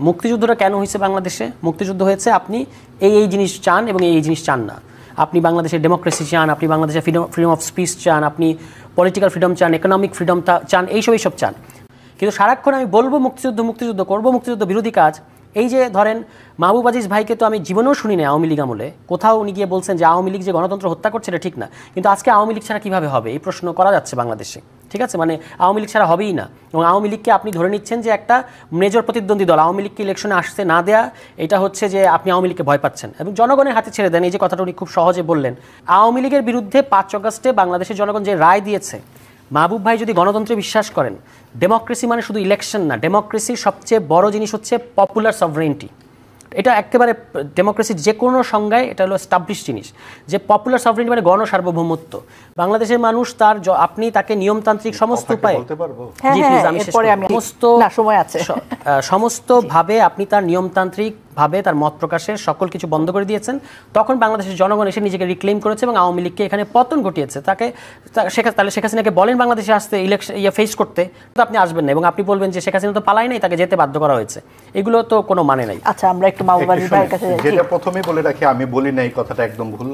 মুক্তিযুদ্ধটা কেন হয়েছে বাংলাদেশে? মুক্তিযুদ্ধ হয়েছে আপনি এই জিনিস চান এবং এই জিনিস চান না। আপনি বাংলাদেশের ডেমোক্রেসি চান, আপনি বাংলাদেশের ফ্রিডম অফ স্পিচ চান, আপনি পলিটিক্যাল ফ্রিডম চান, ইকোনমিক ফ্রিডম চান, এইসব চান। কিন্তু সারাক্ষণ আমি বলবো মুক্তিযুদ্ধ করবো, মুক্তিযুদ্ধ বিরোধী কাজ। এই যে ধরেন মাহবুব আজিজ ভাইকে তো আমি জীবনেও শুনি না আওয়ামী লীগ আমলে কোথাও উনি গিয়ে বলছেন যে আওয়ামী লীগ যে গণতন্ত্র হত্যা করছে এটা ঠিক না। কিন্তু আজকে আওয়ামী লীগ ছাড়া কীভাবে হবে এই প্রশ্ন করা যাচ্ছে বাংলাদেশে, ঠিক আছে? মানে আওয়ামী লীগ ছাড়া হবেই না। এবং আওয়ামী লীগকে আপনি ধরে নিচ্ছেন যে একটা মেজর প্রতিদ্বন্দ্বী দল। আওয়ামী লীগকে ইলেকশনে আসতে না দেয়া, এটা হচ্ছে যে আপনি আওয়ামী লীগকে ভয় পাচ্ছেন এবং জনগণের হাতে ছেড়ে দেন। এই যে কথাটা উনি খুব সহজে বললেন। আওয়ামী লীগের বিরুদ্ধে 5 অগাস্টে বাংলাদেশের জনগণ যে রায় দিয়েছে, মাহবুব ভাই যদি গণতন্ত্রে বিশ্বাস করেন, ডেমোক্রেসি মানে শুধু ইলেকশন না, ডেমোক্রেসির সবচেয়ে বড় জিনিস হচ্ছে পপুলার সভরেনিটি। এটা একেবারে ডেমোক্রেসির যে কোনো সংজ্ঞায় এটা হলো এস্টাবলিশ জিনিস, যে পপুলার সভরেনিটি মানে গণসার্বভৌমত্ব। বাংলাদেশের মানুষ তার আপনি তাকে নিয়মতান্ত্রিক সমস্ত উপায়ে সমস্তভাবে আপনি তার নিয়মতান্ত্রিকভাবে তার মত প্রকাশের সকল কিছু বন্ধ করে দিয়েছেন। তখন বাংলাদেশের জনগণ এসে নিজেকে রিক্লেম করেছে এবং আওয়ামী লীগকে এখানে পতন ঘটিয়েছে। তাহলে শেখ হাসিনাকে বলেন বাংলাদেশে আসতে, ইলেকশন ফেস করতে, তো আপনি আসবেন না এবং আপনি বলবেন যে শেখ হাসিনা তো পালাই নাই, তাকে যেতে বাধ্য করা হয়েছে। এগুলো তো কোনো মানে নাই। আচ্ছা, আমরা একটু মাহবুব আজিজ ভাইয়ের কাছে যাই। যেটা প্রথমেই বলে রাখি, আমি বলি না এই কথাটা একদম ভুল।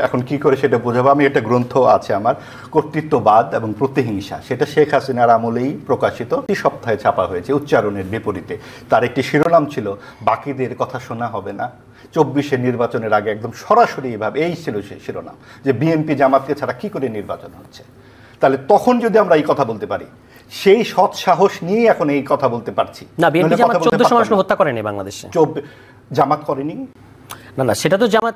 এখন কি করে সেটা বোঝাবো? আমি একটা গ্রন্থ আছে আমার, কর্তৃত্ববাদ এবং প্রতিহিংসা, সেটা শেখ হাসিনার আমলেই প্রকাশিত, সপ্তাহে ছাপা হয়েছে উচ্চারণের বিপরীতে। তার একটি শিরোনাম ছিল বাকিদের কথা শোনা হবে না। 24-এর নির্বাচনের আগে একদম সরাসরি এইভাবে এই ছিল সেই শিরোনাম, যে বিএনপি জামাতকে ছাড়া কি করে নির্বাচন হচ্ছে। তাহলে তখন যদি আমরা এই কথা বলতে পারি, সেই সৎ সাহস নিয়ে এখন এই কথা বলতে পারছি না। বিএনপি জামাত 1400 মানুষ হত্যা করেনি বাংলাদেশে। জামাত করেনি? না, সেটা তো জামাত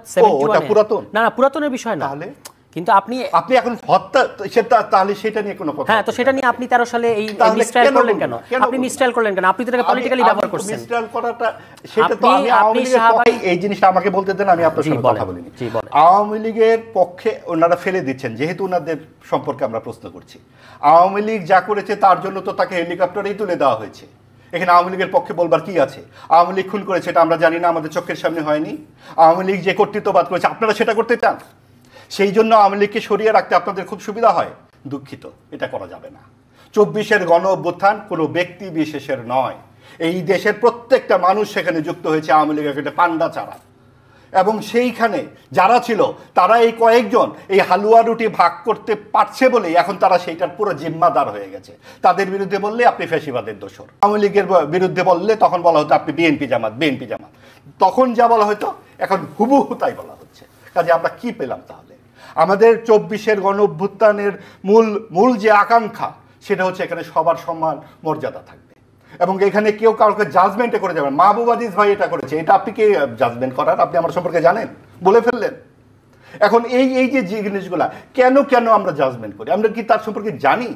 পুরাতন না, পুরাতনের বিষয় না। তাহলে কিন্তু আপনি এখন হত্যা তাহলে সেটা নিয়ে কোনো কথা? হ্যাঁ, তো সেটা নিয়ে আপনি 13 সালে এই মিসট্রায়াল করলেন কেন? আপনি মিসট্রায়াল করলেন কেন? আপনি তো এটাকে পলিটিক্যালি ব্যবহার করছেন। মিসট্রায়াল করাটা সেটা তো আমি আওয়ামী লীগের পক্ষে, এই জিনিসটা আমাকে বলতে দেন, আমি আপনার সাথে কথা বলিনি। আওয়ামী লীগের পক্ষে ওনারা ফেলে দিচ্ছেন, যেহেতু ওনাদের সম্পর্কে আমরা প্রশ্ন করছি। আওয়ামী লীগ যা করেছে তার জন্য তো তাকে হেলিকপ্টারেই তুলে দেওয়া হয়েছে। এখানে আওয়ামী লীগের পক্ষে বলবার কি আছে? আওয়ামী লীগ খুন করেছে এটা আমরা জানি না, আমাদের চোখের সামনে হয়নি? আওয়ামী লীগ যে কর্তৃত্ববাদ করেছে আপনারা সেটা করতে চান, সেই জন্য আওয়ামী লীগকে সরিয়ে রাখতে আপনাদের খুব সুবিধা হয়। দুঃখিত, এটা করা যাবে না। 24-এর গণ অভ্যুত্থান কোনো ব্যক্তি বিশেষের নয়, এই দেশের প্রত্যেকটা মানুষ সেখানে যুক্ত হয়েছে আওয়ামী লীগের একটা পান্ডা চারা। এবং সেইখানে যারা ছিল তারা এই কয়েকজন এই হালুয়া রুটি ভাগ করতে পারছে বলেই এখন তারা সেইটার পুরো জিম্মাদার হয়ে গেছে। তাদের বিরুদ্ধে বললে আপনি ফ্যাসিবাদের দোসর, আওয়ামী লীগের বিরুদ্ধে বললে তখন বলা হতো আপনি বিএনপি জামাত। তখন যা বলা হতো এখন হুবহু তাই বলা হচ্ছে। কাজে আমরা কি পেলাম তাহলে? আমাদের 24-এর গণ অভ্যুত্থানের মূল যে আকাঙ্ক্ষা, সেটা হচ্ছে এখানে সবার সম্মান মর্যাদা থাকবে এবং এখানে কেউ কাউকে জাজমেন্টে করে যাবেন। মাহবুব আজিজ ভাই এটা করেছে, এটা আপনি কে জাজমেন্ট করার? আপনি আমার সম্পর্কে জানেন, বলে ফেললেন। এখন এই যে জিনিসগুলা কেন আমরা জাজমেন্ট করি? আমরা কি তার সম্পর্কে জানি?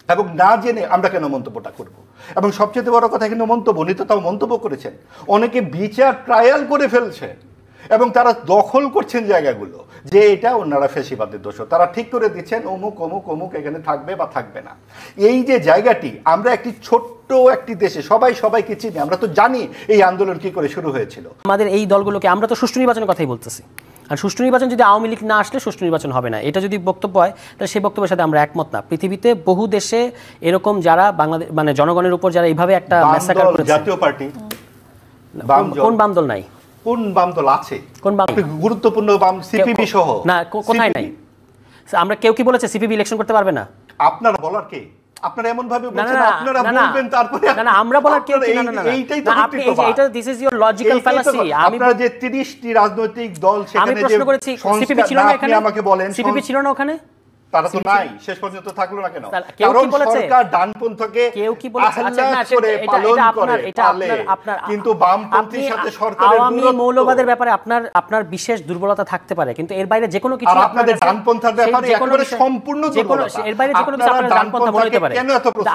এবং না জেনে আমরা কেন মন্তব্যটা করব? এবং সবচেয়ে বড় কথা, কিন্তু মন্তব্য উনি তো তাও মন্তব্য করেছেন, অনেকে বিচার ট্রায়াল করে ফেলছে এবং তারা দখল করছেন জায়গাগুলো, যে এটা ওনারা ফ্যাসিবাদের দোষ, তারা ঠিক করে দিচ্ছেন অমুক অমুক অমুক এখানে থাকবে বা থাকবে না। এই যে জায়গাটি, আমরা একটি ছোট্ট একটি দেশে সবাইকে চিনি, আমরা তো জানি এই আন্দোলন কি করে শুরু হয়েছিল। আমাদের এই দলগুলোকে আমরা তো সুষ্ঠু নির্বাচনের কথাই বলতেছি, আর সুষ্ঠু নির্বাচন যদি আওয়ামী লীগ না আসলে সুষ্ঠু নির্বাচন হবে না, এটা যদি বক্তব্য হয় তাহলে সেই বক্তব্যের সাথে আমরা একমত না। পৃথিবীতে বহু দেশে এরকম যারা বাংলাদেশ মানে জনগণের উপর যারা এইভাবে একটা ম্যাসাকার করেছে। জাতীয় পার্টি কোন বাম দল নাই? কোন বাম দল আছে? কোন বাম গুরুত্বপূর্ণ বাম? সিপিবি সহ না, কোথায় নাই? আমরা কেউ কি বলেছে সিপিবি ইলেকশন করতে পারবে না? আপনারা বলার কে? আপনারা এমন ভাবে বলছেন, আপনারা বলবেন তারপরে না আমরা বলার কেউ কি? না এইটাই তো আপনি এটা this is your logical fallacy. আপনারা যে 30টি রাজনৈতিক দল সেখানে যে প্রশ্ন করেছি সিপিবি ছিল না এখানে? আমাকে বলেন সিপিবি ছিল না ওখানে? তারা তো নাই, শেষ পর্যন্ত থাকলো না কেন? কারণ সরকার ডানপন্থকে কেউ কি বলেছে? আচ্ছা না, এটা আপনার কিন্তু বামপন্থীর সাথে সরকারের আওয়ামী মৌলবাদের ব্যাপারে আপনার বিশেষ দুর্বলতা থাকতে পারে, কিন্তু এর বাইরে যে কোনো কিছু আপনাদের ডানপন্থার ব্যাপারে একেবারে সম্পূর্ণ দুর্বলতা। এর বাইরে যে কোনো কিছু আপনারা ডানপন্থা মনে হতে পারে।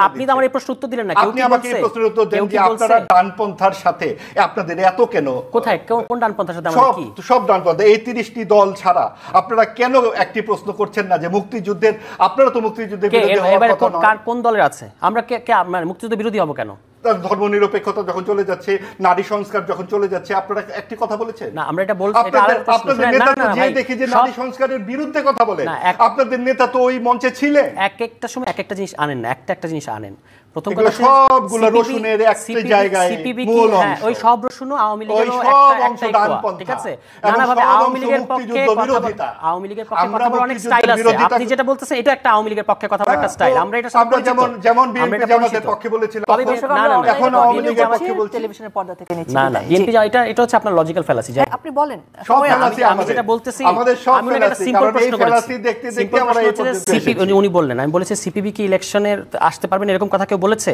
আপনি তো আমার এই প্রশ্ন উত্তর দিলেন না। আপনি আমাকে এই প্রশ্নের উত্তর দেন যে আপনারা ডানপন্থার সাথে আপনাদের এত কেন? কোথায় কোন ডানপন্থার সাথে আমাদের কি? সব ডানপন্থা, এই 30টি দল ছাড়া আপনারা কেন একটি প্রশ্ন করছেন না যে মুক্তিযুদ্ধের, আপনারা তো মুক্তিযুদ্ধের বিরোধী হওয়ার কথা নয়। কোন দলের আছে? আমরা মানে মুক্তিযুদ্ধ বিরোধী হব কেন? ধর্মনিরপেক্ষতা যখন চলে যাচ্ছে, নারী সংস্কার যখন চলে যাচ্ছে, আপনারা একটি কথা বলেছেন না? আমরা এটা বলছি, আপনাদের নেতা তো যে দেখি যে নারী সংস্কারের বিরুদ্ধে কথা বলেন, আপনাদের নেতা তো ওই মঞ্চে ছিলেন। একটা সময় একটা জিনিস আনেন না, একটা জিনিস আনেন। প্রথম কথা সবগুলো রসুনের একটা জায়গায় মূল অংশ ওই সব রসুনও আওয়ামী লীগের একটা ঠিক আছে নানাভাবে আওয়ামী লীগের পক্ষে আওয়ামী লীগের পক্ষে কথা বলার অনেক স্টাইল আছে আপনি যেটা বলতেছেন এটা একটা আওয়ামী লীগের পক্ষে কথা বলার একটা স্টাইল আমরা এটা আমরা যেমন বিএনপি জামাতের পক্ষে বলেছিলাম এখন আওয়ামী লীগের পক্ষে বলছি টেলিভিশনের পর্দা থেকে নিচ্ছি না বিএনপি এটা হচ্ছে আপনার লজিক্যাল ফ্যালাসি আপনি বলেন সব ফ্যালাসি আমি যেটা বলতেছি আমাদের সব আমি একটা ফ্যালাসি সিম্পল কারণ এই প্রশ্ন ফ্যালাসি করেছি দেখতে দেখতে আমরা এই পর্যন্ত উনি বললেন আমি বলেছি সিপিবি কি ইলেকশনের আসতে পারবেন এরকম কথা কেউ বলেছে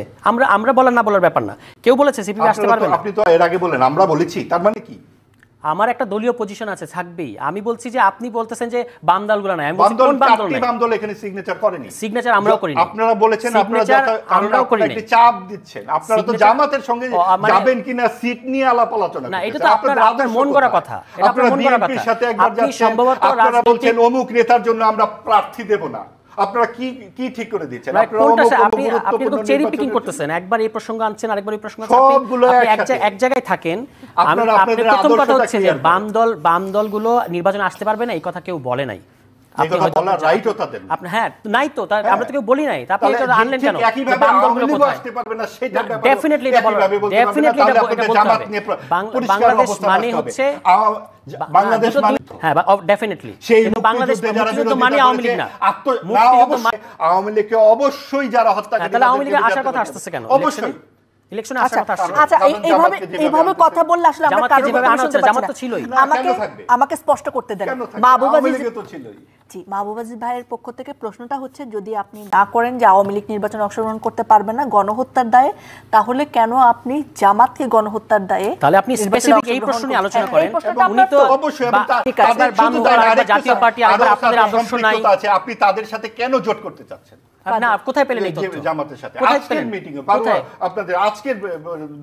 আমরা বলার না বলার ব্যাপার না কেউ বলেছে সিপিবি আসতে পারবে না আপনি তো এর আগে বলেন আমরা বলেছি তার মানে কি আমার একটা দলীয় পজিশন আছে থাকবেই আমি বলছি যে আপনি বলতেছেন যে বাম দলগুলো না আমি বলছি কোন বাম দল নাই বাম দল এখানে সিগনেচার করেনি সিগনেচার আমরাও করিনি আপনারা বলেছেন আপনারা আমরাও করিনি একটা চাপ দিচ্ছেন আপনারা তো জামাতের সঙ্গে যাবেন কিনা সিট নিয়ে আলাপ আলোচনা না এটা তো আপনার মন গড়া কথা এটা আপনার মন গড়া কথা সাথে একবার আপনি সম্ভবত আপনারা বলছেন অমুক নেতার জন্য আমরা প্রার্থী দেব না আপনারা কি ঠিক করে দিচ্ছেন আপনি খুব চেরি পিকিং করতেছেন একবার এই প্রসঙ্গ আনছেন আরেকবার এই প্রসঙ্গ সবগুলো এক জায়গায় থাকেন আপনি প্রথম কথা হচ্ছে যে বাম দলগুলো নির্বাচনে আসতে পারবে না এই কথা কেউ বলে নাই এই কথা বলার রাইটও তাদের আপনি হ্যাঁ নাই তো আমরা তো কেউ বলি নাই আপনি এটা আনলেন কেন একইভাবে বাম দলগুলো আসতে পারবে না সেটা ডেফিনেটলি এটা বলতে হবে বাংলাদেশ মানে হচ্ছে বাংলাদেশ মানে হ্যাঁ ডেফিনেটলি কিন্তু বাংলাদেশ মুক্তিযুদ্ধ মানে আওয়ামী লীগ না আওয়ামী লীগকে অবশ্যই যারা হত্যা করেছে তাহলে আওয়ামী লীগের আসার কথা আসতেছে কেন অবশ্যই ইলেকশনে আসার কথা আসছে আচ্ছা এইভাবে কথা বললে আসলে আমরা কাজ যেভাবে আনা হচ্ছে জামাত তো ছিলই আমাকে স্পষ্ট করতে দেন মাহবুবাজি ভাইয়ের পক্ষ থেকে প্রশ্নটা হচ্ছে যদি আপনি না করেন যে আওয়ামী লীগ নির্বাচনে অংশগ্রহণ করতে পারবে না গণহত্যার দায়ে তাহলে কেন আপনি জামাতকে গণহত্যার দায়ে তাহলে আপনি স্পেসিফিক এই প্রশ্ন নিয়ে আলোচনা করেন উনি তো অবশ্যই জাতীয় পার্টি আপনাদের আদর্শ নাই আছে আপনি তাদের সাথে কেন জোট করতে চাচ্ছেন না কোথায় পেলেন এই তথ্য জামাতের সাথে আজকের মিটিং এ আপনাদের আজকের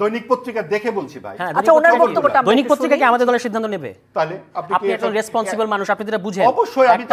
দৈনিক পত্রিকা দেখে বলছি ভাই আচ্ছা ওনার বক্তব্যটা দৈনিক পত্রিকা কি আমাদের দলের সিদ্ধান্ত নেবে তাহলে আপনি একজন রেসপন্সিবল মানুষ আপনি যেটা বুঝেন অবশ্যই আমি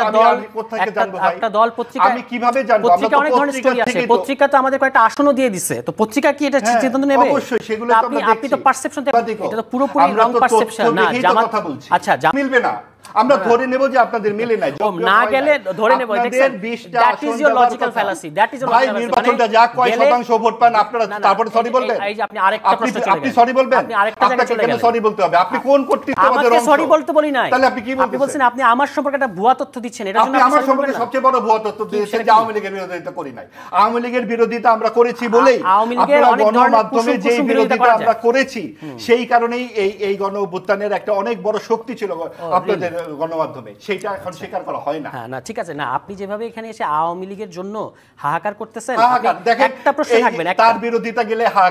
কোথা থেকে জানবো ভাই একটা দল পত্রিকা আমি কিভাবে জানবো পত্রিকা অনেক ধরনের স্টোরি আছে পত্রিকা তো আমাদের কয়েকটা আসনও দিয়ে দিছে তো পত্রিকা কি এটা সিদ্ধান্ত নেবে অবশ্যই সেগুলো তো আপনি তো পারসেপশন এটা তো পুরোপুরি রং পারসেপশন না জামাত আচ্ছা মিলবে না আমরা ধরে নেব যে আপনাদের মিলে নাই না গেলে ধরে নেব দেখছেন that is your logical fallacy that is your ভাই নির্বাচনটা যা কয় শতাংশ ভোট পান আপনারা তারপরে সরি বলবেন এই যে আপনি আরেকটা প্রশ্ন চলে আপনি সরি বলবেন আপনি আরেকটা জায়গায় চলে গেলেন সরি বলতে হবে আপনি কোন কর্তৃত্ববাদের অংশ আমাকে সরি বলতে বলি নাই তাহলে আপনি কি বলছেন আপনি আমার সম্পর্কে একটা ভুয়া তথ্য দিচ্ছেন এটা জন্য আপনি আমার সম্পর্কে সবচেয়ে বড় ভুয়া তথ্য দিয়েছেন যে আওয়ামী লীগের বিরোধিতা করি নাই আওয়ামী লীগের বিরোধিতা আমরা করেছি বলেই আওয়ামী লীগের অনেক ধরনের মাধ্যমে যে বিরোধিতা আমরা করেছি সেই কারণেই এই গণ অভ্যুত্থানের একটা অনেক বড় শক্তি ছিল আপনাদের গণমাধ্যমে সেটা এখন স্বীকার করা হয় না হ্যাঁ না ঠিক আছে না আপনি যেভাবে এখানে এসে আওয়ামী লীগের জন্য হাহাকার করতেছেন দেখেন একটা প্রশ্ন থাকবেন তার বিরোধিতা গেলে